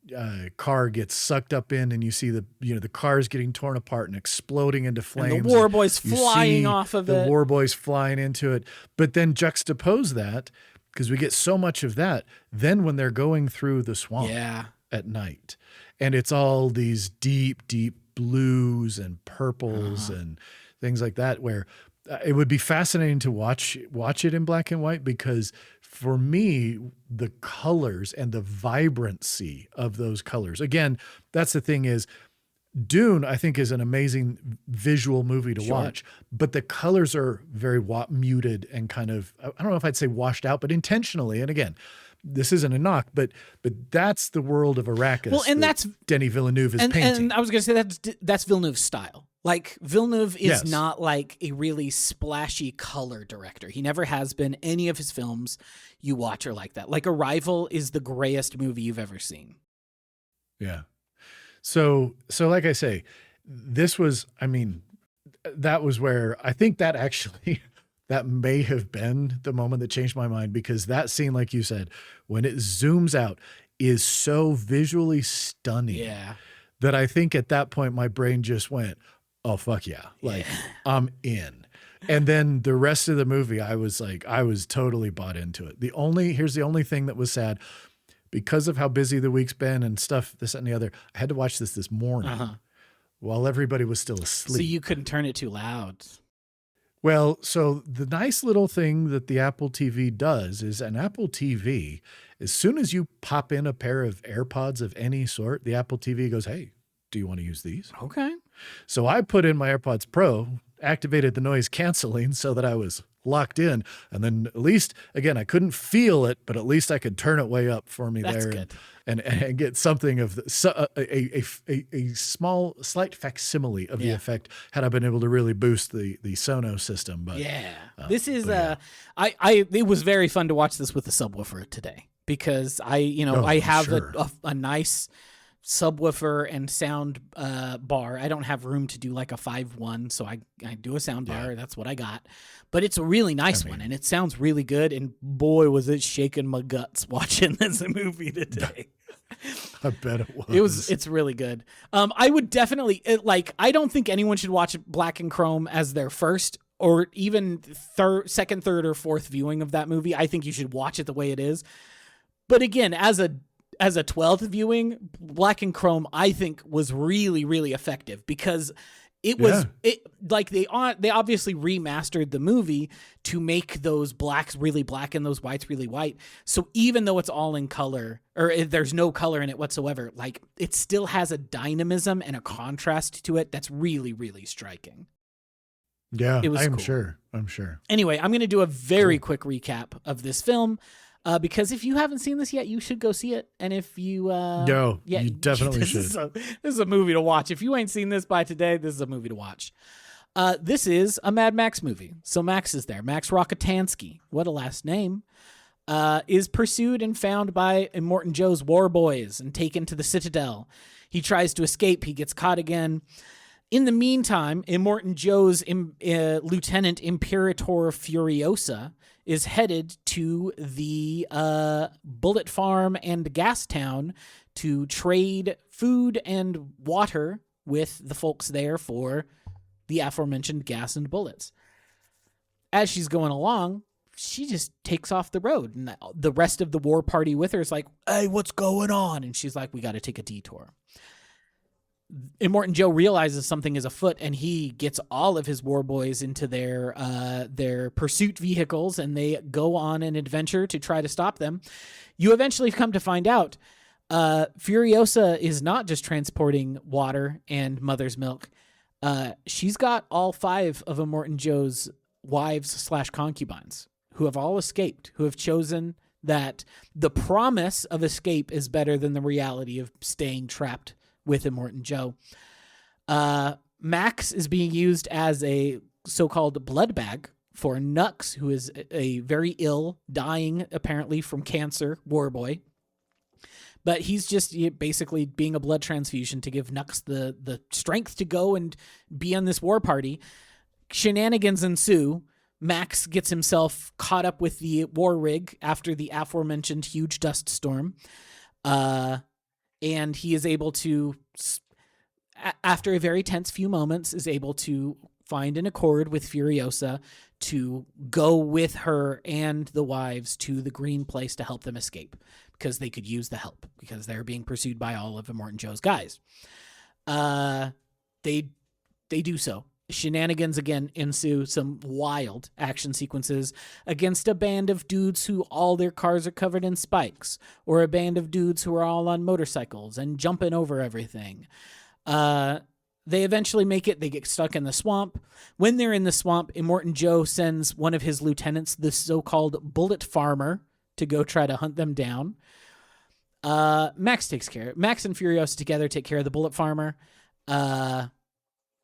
car gets sucked up in, and you see the cars getting torn apart and exploding into flames. And the war boys flying off of it. The war boys flying into it. But then juxtapose that, because we get so much of that. Then when they're going through the swamp at night, and it's all these deep, deep blues and purples and things like that, where it would be fascinating to watch it in black and white, because for me, the colors and the vibrancy of those colors, again, that's the thing is, Dune, I think, is an amazing visual movie to watch, but the colors are very muted and kind of, I don't know if I'd say washed out, but intentionally. And again, this isn't a knock, but that's the world of Arrakis. Well, and that's Denis Villeneuve is painting. And I was going to say that's Villeneuve's style. Like, Villeneuve is not like a really splashy color director. He never has been. Any of his films you watch are like that. Like, Arrival is the grayest movie you've ever seen. Yeah. So like I say, this was, I mean, that was where I think that actually that may have been the moment that changed my mind, because that scene, like you said, when it zooms out, is so visually stunning that I think at that point my brain just went, oh, fuck yeah. Like, I'm in. And then the rest of the movie, I was totally bought into it. Here's the only thing that was sad. Because of how busy the week's been and stuff, this and the other, I had to watch this morning while everybody was still asleep. So you couldn't turn it too loud. Well, so the nice little thing that the Apple TV does is an Apple TV, as soon as you pop in a pair of AirPods of any sort, the Apple TV goes, hey, do you want to use these? Okay. So I put in my AirPods Pro activated the noise canceling so that I was locked in. And then at least, again, I couldn't feel it, but at least I could turn it way up for me. That's there good. and get something of a small, slight facsimile of the effect had I been able to really boost the Sonos system. But this is it was very fun to watch this with the subwoofer today, because I have a nice subwoofer and sound bar. I don't have room to do like a 5.1, so I do a sound bar. That's what I got. But it's a really nice one, and it sounds really good. And boy, was it shaking my guts watching this movie today. I bet it was. It's really good. I would definitely I don't think anyone should watch Black and Chrome as their first or even second, third, or fourth viewing of that movie. I think you should watch it the way it is. But again, as a 12th viewing, Black and Chrome, I think, was really, really effective, because it was they obviously remastered the movie to make those blacks really black and those whites really white. So even though it's all in color, or there's no color in it whatsoever, like, it still has a dynamism and a contrast to it that's really, really striking. Yeah, it was I'm cool. sure. Anyway, I'm going to do a very quick recap of this film. Because if you haven't seen this yet, you should go see it. And if you... you definitely should. This is a movie to watch. If you ain't seen this by today, this is a movie to watch. This is a Mad Max movie. So Max is there. Max Rockatansky, what a last name, is pursued and found by Immortan Joe's war boys and taken to the Citadel. He tries to escape. He gets caught again. In the meantime, Immortan Joe's Lieutenant Imperator Furiosa is headed to the Bullet Farm and Gas Town to trade food and water with the folks there for the aforementioned gas and bullets. As she's going along, she just takes off the road, and the rest of the war party with her is like, "Hey, what's going on?" And she's like, "We got to take a detour." Immortan Joe realizes something is afoot, and he gets all of his war boys into their pursuit vehicles, and they go on an adventure to try to stop them. You eventually come to find out Furiosa is not just transporting water and mother's milk. She's got all 5 of Immortan Joe's wives / concubines, who have all escaped, who have chosen that the promise of escape is better than the reality of staying trapped with Immortan Joe. Max is being used as a so-called blood bag for Nux, who is a very ill, dying apparently from cancer war boy. But he's just basically being a blood transfusion to give Nux the strength to go and be on this war party. Shenanigans ensue. Max gets himself caught up with the war rig after the aforementioned huge dust storm. And he is able to, after a very tense few moments, is able to find an accord with Furiosa to go with her and the wives to the green place to help them escape, because they could use the help, because they're being pursued by all of Immortan Joe's guys. They do so. Shenanigans again ensue, some wild action sequences against a band of dudes who all their cars are covered in spikes, or a band of dudes who are all on motorcycles and jumping over everything. They eventually make it. They get stuck in the swamp. When they're in the swamp, Immortan Joe sends one of his lieutenants, the so-called Bullet Farmer, to go try to hunt them down. Max and Furiosa together take care of the Bullet Farmer.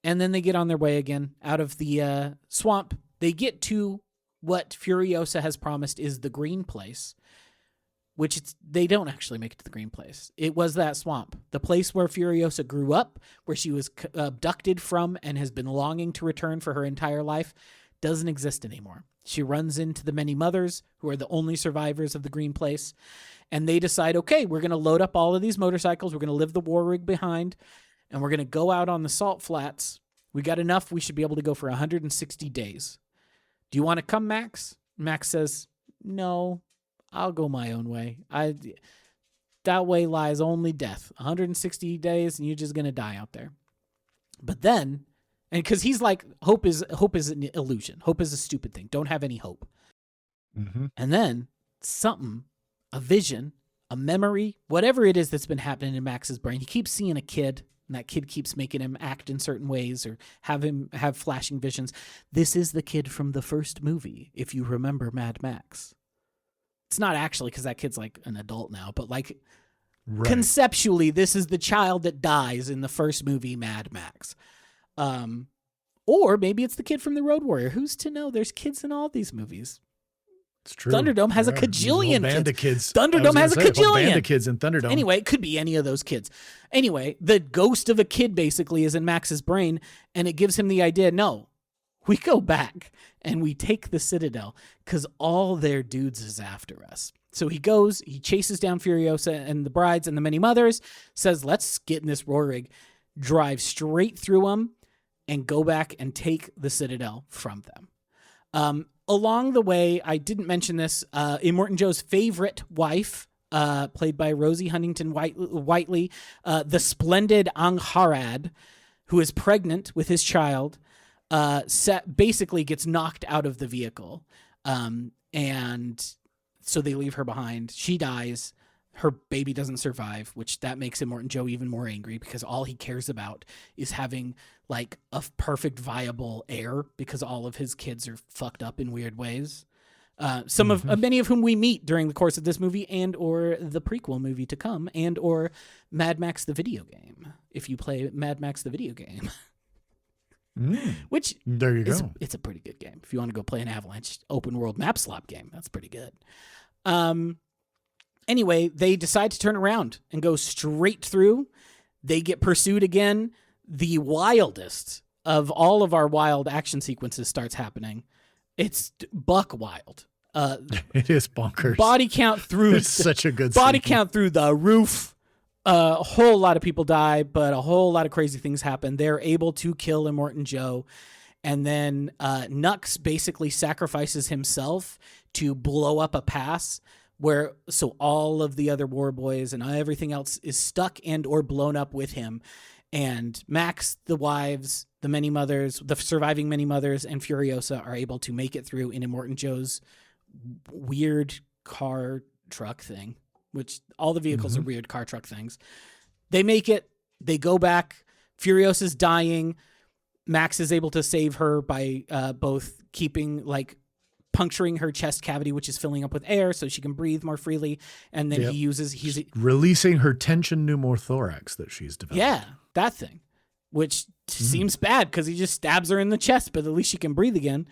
And then they get on their way again out of the swamp. They get to what Furiosa has promised is the green place, which they don't actually make it to the green place. It was that swamp. The place where Furiosa grew up, where she was abducted from and has been longing to return for her entire life, doesn't exist anymore. She runs into the many mothers, who are the only survivors of the green place, and they decide, okay, we're going to load up all of these motorcycles, we're going to leave the war rig behind, and we're going to go out on the salt flats. We got enough. We should be able to go for 160 days. Do you want to come, Max? Max says, no, I'll go my own way. That way lies only death. 160 days, and you're just going to die out there. But then, and because he's like, hope is an illusion. Hope is a stupid thing. Don't have any hope. Mm-hmm. And then a vision, a memory, whatever it is that's been happening in Max's brain. He keeps seeing a kid, and that kid keeps making him act in certain ways or have him have flashing visions. This is the kid from the first movie, if you remember Mad Max. It's not actually, because that kid's like an adult now, but like conceptually, this is the child that dies in the first movie, Mad Max. Or maybe it's the kid from The Road Warrior. Who's to know? There's kids in all these movies. It's true. Thunderdome has a kajillion band of kids. Thunderdome has a kajillion. Band of kids in Thunderdome. Anyway, it could be any of those kids. Anyway, the ghost of a kid basically is in Max's brain, and it gives him the idea, no, we go back and we take the Citadel because all their dudes is after us. So he goes, he chases down Furiosa and the brides and the many mothers, says, let's get in this war rig, drive straight through them, and go back and take the Citadel from them. Along the way, I didn't mention this, Immortan Joe's favorite wife, played by Rosie Huntington Whiteley, the splendid Angharad, who is pregnant with his child, basically gets knocked out of the vehicle. And so they leave her behind. She dies. Her baby doesn't survive, which that makes Immortan Joe even more angry because all he cares about is having like a perfect viable heir because all of his kids are fucked up in weird ways. Many of whom we meet during the course of this movie and or the prequel movie to come and or Mad Max the video game. If you play Mad Max the video game, which there you go. It's a pretty good game. If you want to go play an Avalanche open world map slop game, that's pretty good. Anyway, they decide to turn around and go straight through. They get pursued again. The wildest of all of our wild action sequences starts happening. It's buck wild. It is bonkers. Body count through. It's such a good body scene. count through the roof. A whole lot of people die, but a whole lot of crazy things happen. They're able to kill Immortan Joe. And then Nux basically sacrifices himself to blow up a pass so all of the other war boys and everything else is stuck and or blown up with him. And Max, the wives, the many mothers, the surviving many mothers, and Furiosa are able to make it through in Immortan Joe's weird car truck thing, which all the vehicles are weird car truck things. They make it. They go back. Furiosa's dying. Max is able to save her by both keeping puncturing her chest cavity, which is filling up with air so she can breathe more freely. And then he's releasing her tension pneumothorax that she's developed. Yeah, that thing, which seems bad because he just stabs her in the chest, but at least she can breathe again.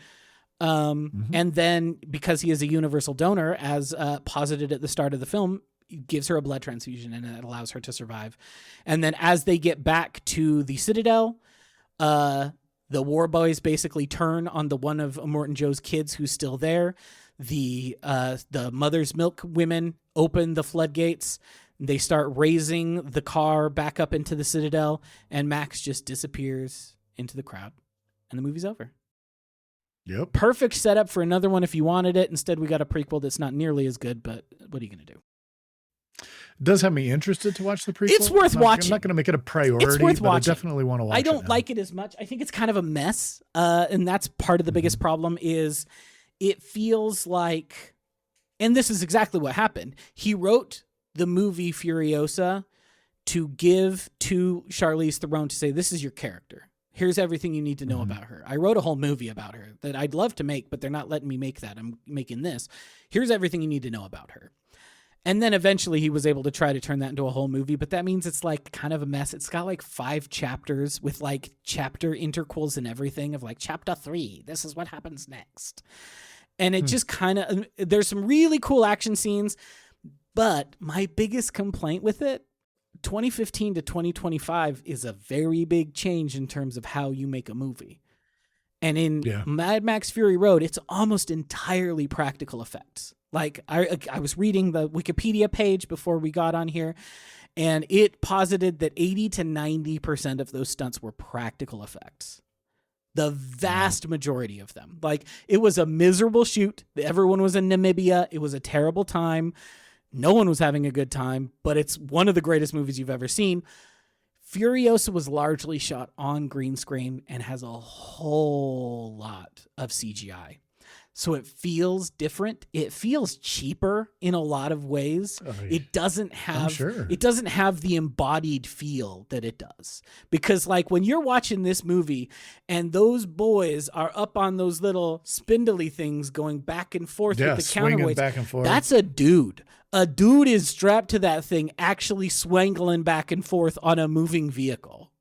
And then because he is a universal donor, as posited at the start of the film, gives her a blood transfusion and it allows her to survive. And then as they get back to the Citadel, the war boys basically turn on the one of Immortan Joe's kids who's still there. The mother's milk women open the floodgates. They start raising the car back up into the Citadel, and Max just disappears into the crowd, and the movie's over. Yep. Perfect setup for another one if you wanted it. Instead, we got a prequel that's not nearly as good, but what are you going to do? It does have me interested to watch the prequel. It's worth watching. I'm not going to make it a priority, it's worth but watching. I definitely want to watch it. I don't like it as much. I think it's kind of a mess, and that's part of the biggest problem is it feels like, and this is exactly what happened. He wrote the movie Furiosa to give to Charlize Theron to say, this is your character. Here's everything you need to know about her. I wrote a whole movie about her that I'd love to make, but they're not letting me make that. I'm making this. Here's everything you need to know about her. And then eventually he was able to try to turn that into a whole movie, but that means it's kind of a mess. It's got 5 chapters with chapter interquels and everything of chapter 3. This is what happens next. And it just kind of, there's some really cool action scenes, but my biggest complaint with it, 2015 to 2025 is a very big change in terms of how you make a movie. And in Mad Max Fury Road, it's almost entirely practical effects. I was reading the Wikipedia page before we got on here, and it posited that 80 to 90% of those stunts were practical effects. The vast majority of them. It was a miserable shoot. Everyone was in Namibia. It was a terrible time. No one was having a good time, but it's one of the greatest movies you've ever seen. Furiosa was largely shot on green screen and has a whole lot of CGI. so it feels different. It feels cheaper in a lot of ways. Oh, yeah. It doesn't have sure. it doesn't have the embodied feel that it does. Because like when you're watching this movie and those boys are up on those little spindly things going back and forth with the swinging counterweights, back and forth. that's a dude. A dude is strapped to that thing actually swangling back and forth on a moving vehicle.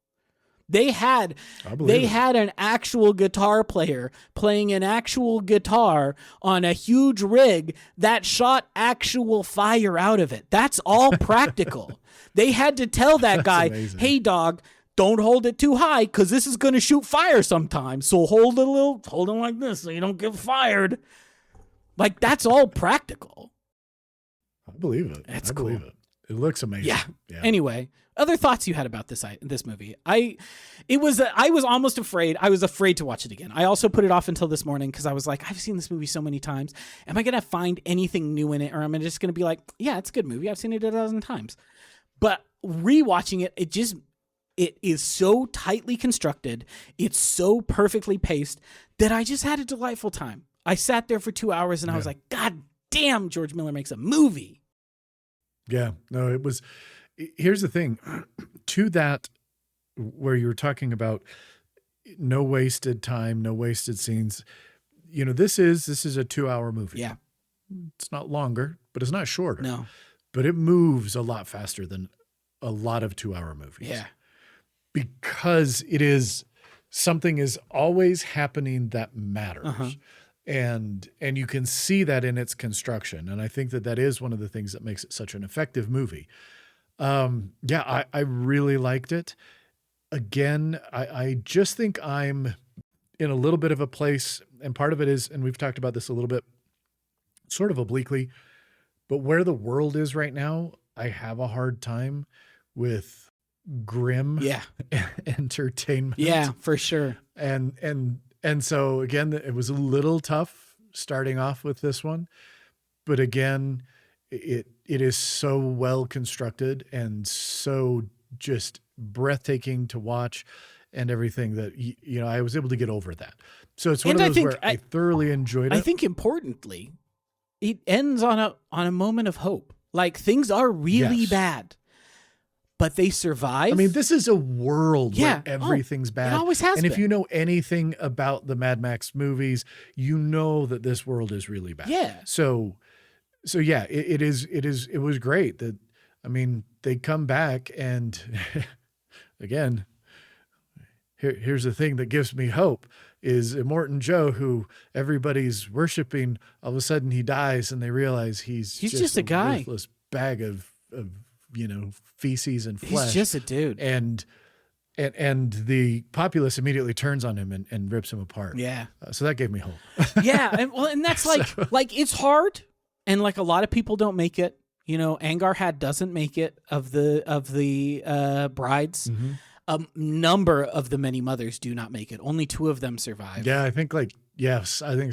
They had an actual guitar player playing an actual guitar on a huge rig that shot actual fire out of it. That's all practical. They had to tell that guy, amazing. hey dog, don't hold it too high because this is going to shoot fire sometime. So hold it like this so you don't get fired. Like that's all practical. I believe it. That's I believe cool. it. It looks amazing. Yeah. Anyway, other thoughts you had about this movie? I was almost afraid. I was afraid to watch it again. I also put it off until this morning because I was like, I've seen this movie so many times. Am I gonna find anything new in it, or am I just gonna be like, yeah, it's a good movie. I've seen it 1,000 times. But rewatching it, it is so tightly constructed. It's so perfectly paced that I just had a delightful time. I sat there for 2 hours and I was like, God damn, George Miller makes a movie. Yeah, no, it was. Here's the thing, to that, where you were talking about no wasted time, no wasted scenes. You know, this is a 2-hour movie. Yeah, it's not longer, but it's not shorter. No, but it moves a lot faster than a lot of 2-hour movies. Yeah, because something is always happening that matters. Uh-huh. And you can see that in its construction. And I think that is one of the things that makes it such an effective movie. I really liked it. Again, I just think I'm in a little bit of a place, and part of it is, and we've talked about this a little bit, sort of obliquely, but where the world is right now, I have a hard time with grim entertainment. Yeah, for sure. And so again, it was a little tough starting off with this one, but again, it is so well constructed and so just breathtaking to watch and everything that, you know, I was able to get over that. So it's one of those where I thoroughly enjoyed it. I think importantly, it ends on a moment of hope. Like things are really bad, but they survive. I mean, this is a world where everything's bad. It always has been. And if you know anything about the Mad Max movies, you know that this world is really bad. Yeah. So yeah, it was great that, I mean, they come back and again, here's the thing that gives me hope is Immortan Joe, who everybody's worshiping. All of a sudden he dies and they realize he's just a guy, worthless bag of feces and flesh. He's just a dude. And the populace immediately turns on him and rips him apart. Yeah. So that gave me hope. Yeah. And that's like it's hard. And like a lot of people don't make it, you know, Angar Had doesn't make it of the brides. Mm-hmm. A number of the many mothers do not make it. Only 2 of them survive. Yeah. I think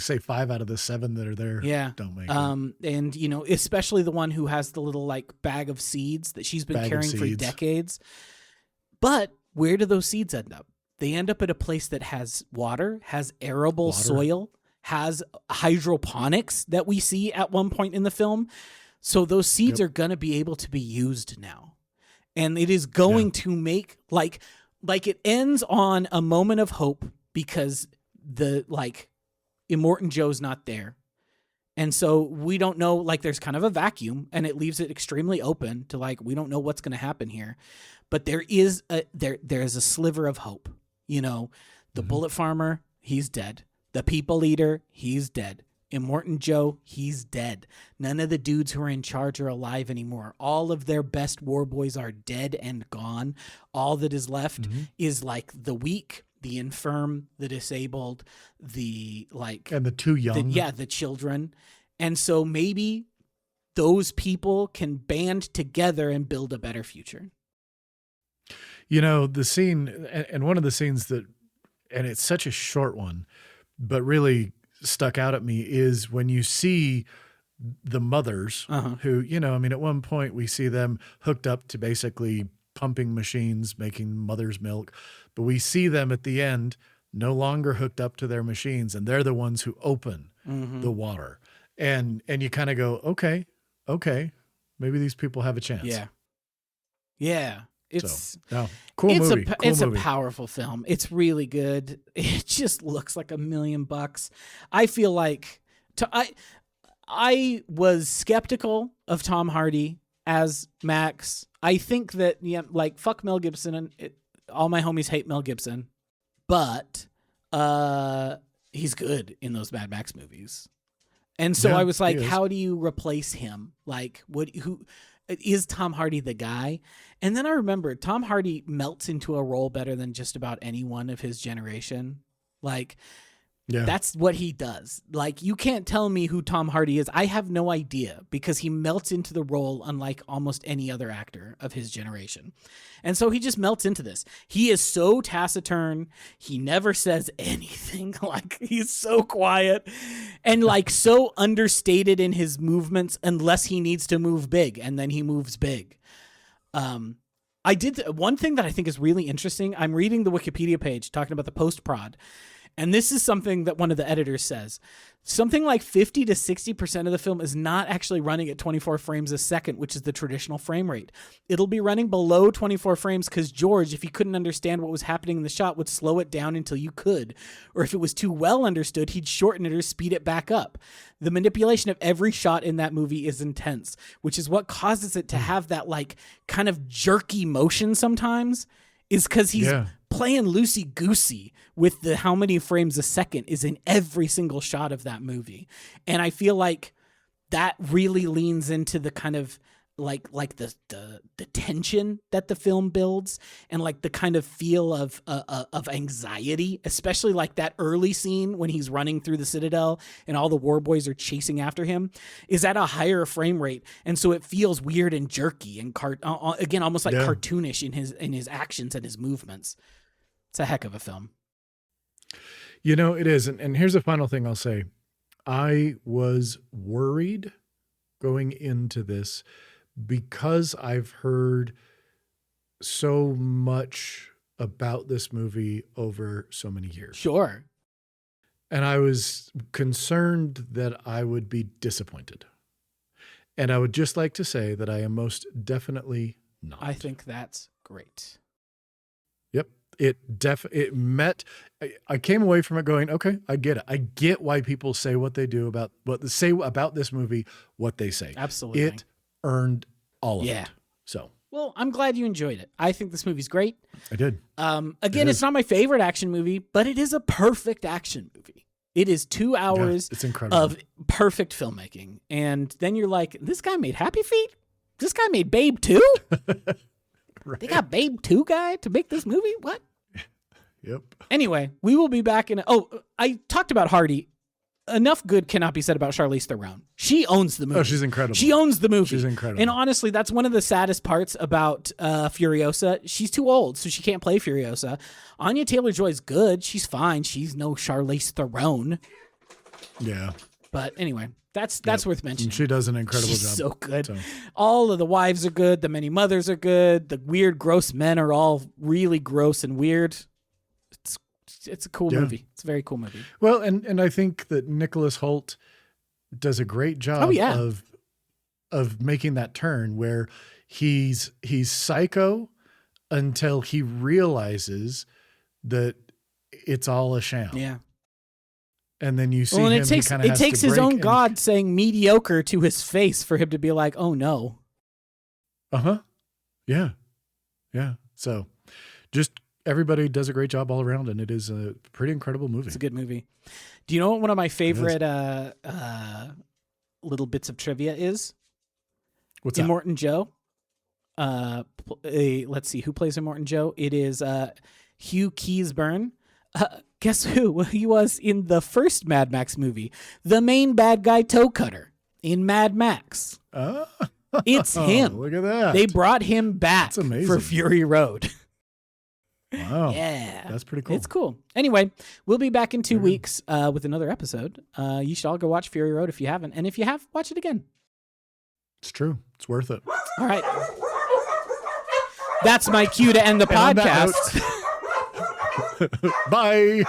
say 5 out of the 7 that are there. Don't make it. And you know, especially the one who has the little like bag of seeds that she's been carrying for decades. But where do those seeds end up? They end up at a place that has water, has arable soil, has hydroponics that we see at one point in the film. So those seeds are going to be able to be used now. And it is going to make like it ends on a moment of hope because Immortan Joe's not there. And so we don't know, like there's kind of a vacuum and it leaves it extremely open to like, we don't know what's going to happen here, but there is a sliver of hope. You know, the bullet farmer, he's dead. The people eater, he's dead. Immortan Joe, he's dead. None of the dudes who are in charge are alive anymore. All of their best war boys are dead and gone. All that is left is like the weak, the infirm, the disabled, and the too young. The children. And so maybe those people can band together and build a better future. You know, the scene, and one of the scenes that, and it's such a short one, but really stuck out at me is when you see the mothers who, you know, I mean, at one point we see them hooked up to basically pumping machines, making mother's milk, but we see them at the end no longer hooked up to their machines, and they're the ones who open the water. And you kind of go, okay, maybe these people have a chance. Yeah. It's cool movie. It's a powerful film. It's really good. It just looks like $1,000,000. I feel like I was skeptical of Tom Hardy as Max. I think that like fuck Mel Gibson, and all my homies hate Mel Gibson, but he's good in those Mad Max movies. And so I was like, how do you replace him? Like, who is Tom Hardy the guy? And then I remembered Tom Hardy melts into a role better than just about anyone of his generation. Like, that's what he does. Like, you can't tell me who Tom Hardy is. I have no idea, because he melts into the role unlike almost any other actor of his generation. And so he just melts into this. He is so taciturn. He never says anything. Like, he's so quiet and like so understated in his movements unless he needs to move big, and then he moves big. I did one thing that I think is really interesting. I'm reading the Wikipedia page talking about the post-prod. And this is something that one of the editors says. Something like 50 to 60% of the film is not actually running at 24 frames a second, which is the traditional frame rate. It'll be running below 24 frames because George, if he couldn't understand what was happening in the shot, would slow it down until you could. Or if it was too well understood, he'd shorten it or speed it back up. The manipulation of every shot in that movie is intense, which is what causes it to have that like kind of jerky motion sometimes, is because he's playing loosey-goosey with the how many frames a second is in every single shot of that movie. And I feel like that really leans into the kind of like the tension that the film builds, and like the kind of feel of anxiety, especially like that early scene when he's running through the Citadel and all the war boys are chasing after him, is at a higher frame rate, and so it feels weird and jerky and again almost like cartoonish in his actions and his movements. It's a heck of a film. You know, it is. And here's the final thing I'll say. I was worried going into this because I've heard so much about this movie over so many years. Sure. And I was concerned that I would be disappointed. And I would just like to say that I am most definitely not. I think that's great. Yep. It met. I came away from it going, okay, I get it. I get why people say what they do about what they say about this movie, what they say. Absolutely. It earned all of it. So, well, I'm glad you enjoyed it. I think this movie's great. I did. Again, it's not my favorite action movie, but it is a perfect action movie. It is 2 hours it's incredible. Of perfect filmmaking. And then you're like, this guy made Happy Feet? This guy made Babe 2? Right. They got Babe 2 guy to make this movie? What? Yep. Anyway, we will be back in. I talked about Hardy. Enough good cannot be said about Charlize Theron. She owns the movie. Oh, she's incredible. She owns the movie. She's incredible. And honestly, that's one of the saddest parts about Furiosa. She's too old, so she can't play Furiosa. Anya Taylor-Joy's good. She's fine. She's no Charlize Theron. Yeah. But anyway, that's worth mentioning. And she does an incredible job. So good. So. All of the wives are good. The many mothers are good. The weird, gross men are all really gross and weird. It's a cool movie. It's a very cool movie. Well, and I think that Nicholas Hoult does a great job of making that turn where he's psycho until he realizes that it's all a sham. Yeah. And then you see him. It takes his own God saying mediocre to his face for him to be like, oh no. Uh-huh. Yeah. Yeah. So just everybody does a great job all around, and it is a pretty incredible movie. It's a good movie. Do you know what one of my favorite little bits of trivia is? What's that? Immortan Joe. Let's see, who plays Immortan Joe? It is Hugh Keays-Byrne. Guess who? He was in the first Mad Max movie, the main bad guy toe cutter in Mad Max. It's him. Look at that. They brought him back for Fury Road. Wow. Yeah. That's pretty cool. It's cool. Anyway, we'll be back in 2 weeks with another episode. You should all go watch Fury Road if you haven't. And if you have, watch it again. It's true. It's worth it. All right. That's my cue to end the podcast. Bye.